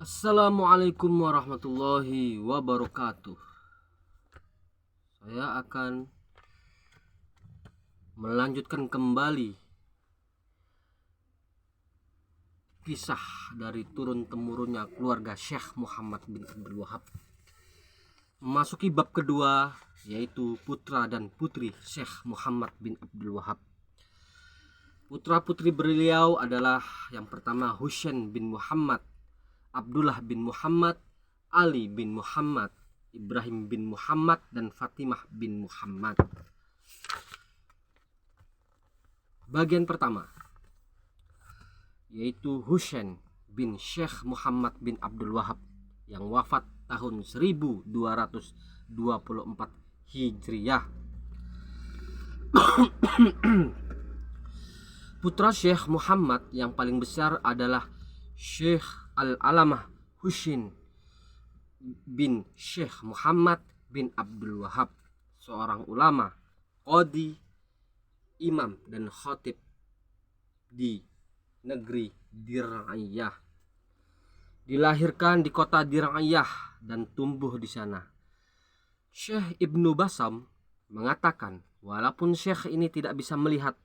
Assalamualaikum warahmatullahi wabarakatuh. Saya akan melanjutkan kembali kisah dari turun-temurunnya keluarga Syekh Muhammad bin Abdul Wahab. Memasuki bab kedua, yaitu putra dan putri Syekh Muhammad bin Abdul Wahab. Putra-putri beliau adalah yang pertama Husain bin Muhammad, Abdullah bin Muhammad, Ali bin Muhammad, Ibrahim bin Muhammad, dan Fatimah bin Muhammad. Bagian pertama yaitu Husain bin Syekh Muhammad bin Abdul Wahab yang wafat tahun 1224 Hijriyah. Putra Syekh Muhammad yang paling besar adalah Syekh Al-Alamah Husain bin Syekh Muhammad bin Abdul Wahab, seorang ulama, qadhi, imam, dan khatib di negeri Dir'iyah. Dilahirkan di kota Dir'iyah dan tumbuh di sana. Syekh Ibnu Basam mengatakan, walaupun Syekh ini tidak bisa melihat,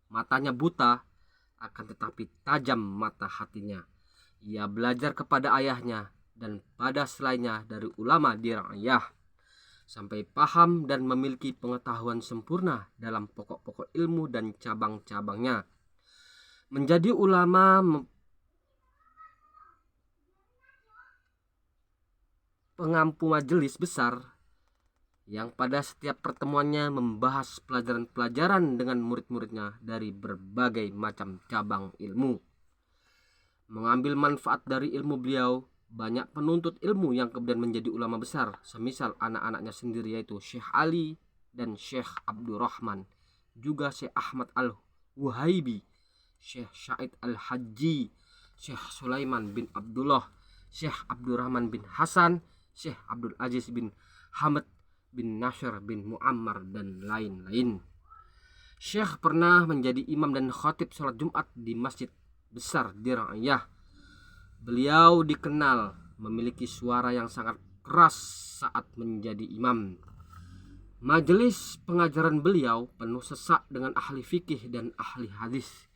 matanya buta, akan tetapi tajam mata hatinya. Ia belajar kepada ayahnya dan pada selainnya dari ulama Dir'iyah sampai paham dan memiliki pengetahuan sempurna dalam pokok-pokok ilmu dan cabang-cabangnya. Menjadi ulama pengampu majelis besar yang pada setiap pertemuannya membahas pelajaran-pelajaran dengan murid-muridnya dari berbagai macam cabang ilmu. Mengambil manfaat dari ilmu beliau, banyak penuntut ilmu yang kemudian menjadi ulama besar, semisal anak-anaknya sendiri yaitu Syekh Ali dan Syekh Abdurrahman, juga Syekh Ahmad Al-Wuhaibi, Syekh Syahid Al-Haji, Syekh Sulaiman bin Abdullah, Syekh Abdurrahman bin Hasan, Syekh Abdul Aziz bin Hamad bin Nasir bin Muammar, dan lain-lain. Syekh pernah menjadi imam dan khatib sholat Jumat di Masjid Besar Dir'iyah. Beliau dikenal memiliki suara yang sangat keras saat menjadi imam. Majelis pengajaran beliau penuh sesak dengan ahli fikih dan ahli hadis.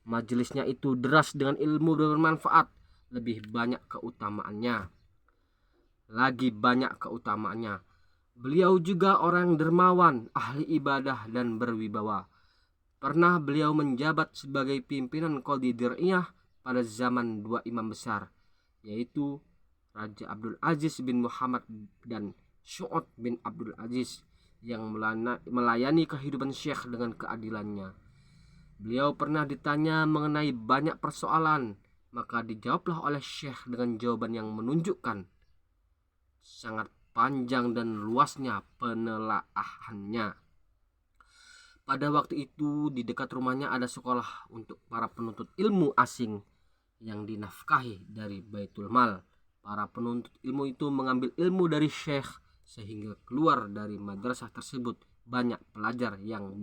Majelisnya itu deras dengan ilmu bermanfaat, lebih banyak keutamaannya. Beliau juga orang dermawan, ahli ibadah, dan berwibawa. Pernah beliau menjabat sebagai pimpinan qadhi Dir'iyah pada zaman dua imam besar, yaitu Raja Abdul Aziz bin Muhammad dan Su'ud bin Abdul Aziz, yang melayani kehidupan Syekh dengan keadilannya. Beliau pernah ditanya mengenai banyak persoalan, maka dijawablah oleh Syekh dengan jawaban yang menunjukkan sangat panjang dan luasnya penelaahannya. Pada waktu itu di dekat rumahnya ada sekolah untuk para penuntut ilmu asing yang dinafkahi dari Baitul Mal. Para penuntut ilmu itu mengambil ilmu dari Syekh sehingga keluar dari madrasah tersebut banyak pelajar yang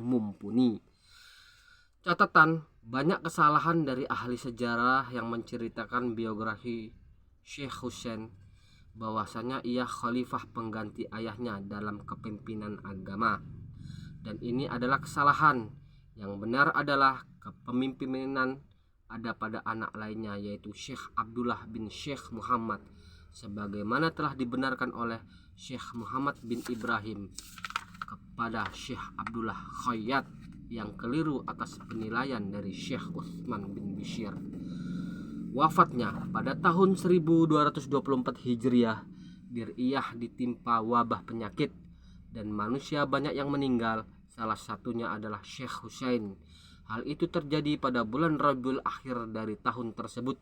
mumpuni. Catatan, banyak kesalahan dari ahli sejarah yang menceritakan biografi Syekh Husain bahwasanya ia khalifah pengganti ayahnya dalam kepemimpinan agama, dan ini adalah kesalahan. Yang benar adalah kepemimpinan ada pada anak lainnya, yaitu Syekh Abdullah bin Syekh Muhammad, sebagaimana telah dibenarkan oleh Syekh Muhammad bin Ibrahim kepada Syekh Abdullah Khayyat, yang keliru atas penilaian dari Syekh Utsman bin Bishir. Wafatnya pada tahun 1224 Hijriah, Dir'iyah ditimpa wabah penyakit dan manusia banyak yang meninggal, salah satunya adalah Syekh Husain. Hal itu terjadi pada bulan Rabiul Akhir dari tahun tersebut.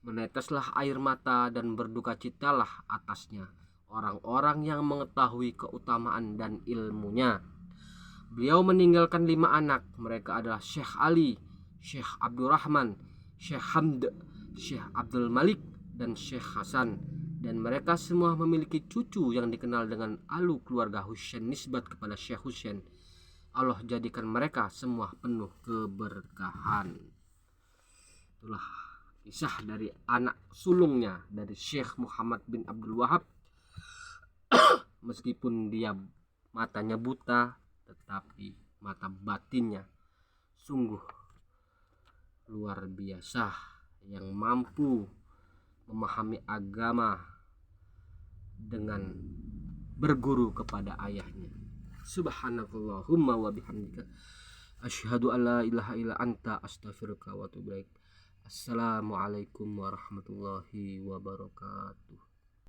Meneteslah air mata dan berduka citalah atasnya orang-orang yang mengetahui keutamaan dan ilmunya. Beliau meninggalkan 5 anak. Mereka adalah Syekh Ali, Syekh Abdurrahman, Syekh Hamd, Syekh Abdul Malik, dan Syekh Hasan. Dan mereka semua memiliki cucu yang dikenal dengan alu keluarga Husain nisbat kepada Syekh Husain. Allah jadikan mereka semua penuh keberkahan. Itulah Kisah dari anak sulungnya dari Syekh Muhammad bin Abdul Wahab. Meskipun dia matanya buta, tetapi mata batinnya sungguh luar biasa, yang mampu memahami agama dengan berguru kepada ayahnya. Subhanakallahumma wa bihamdika asyhadu an la ilaha illa anta astaghfiruka wa atubu ilaik. Assalamualaikum warahmatullahi wabarakatuh.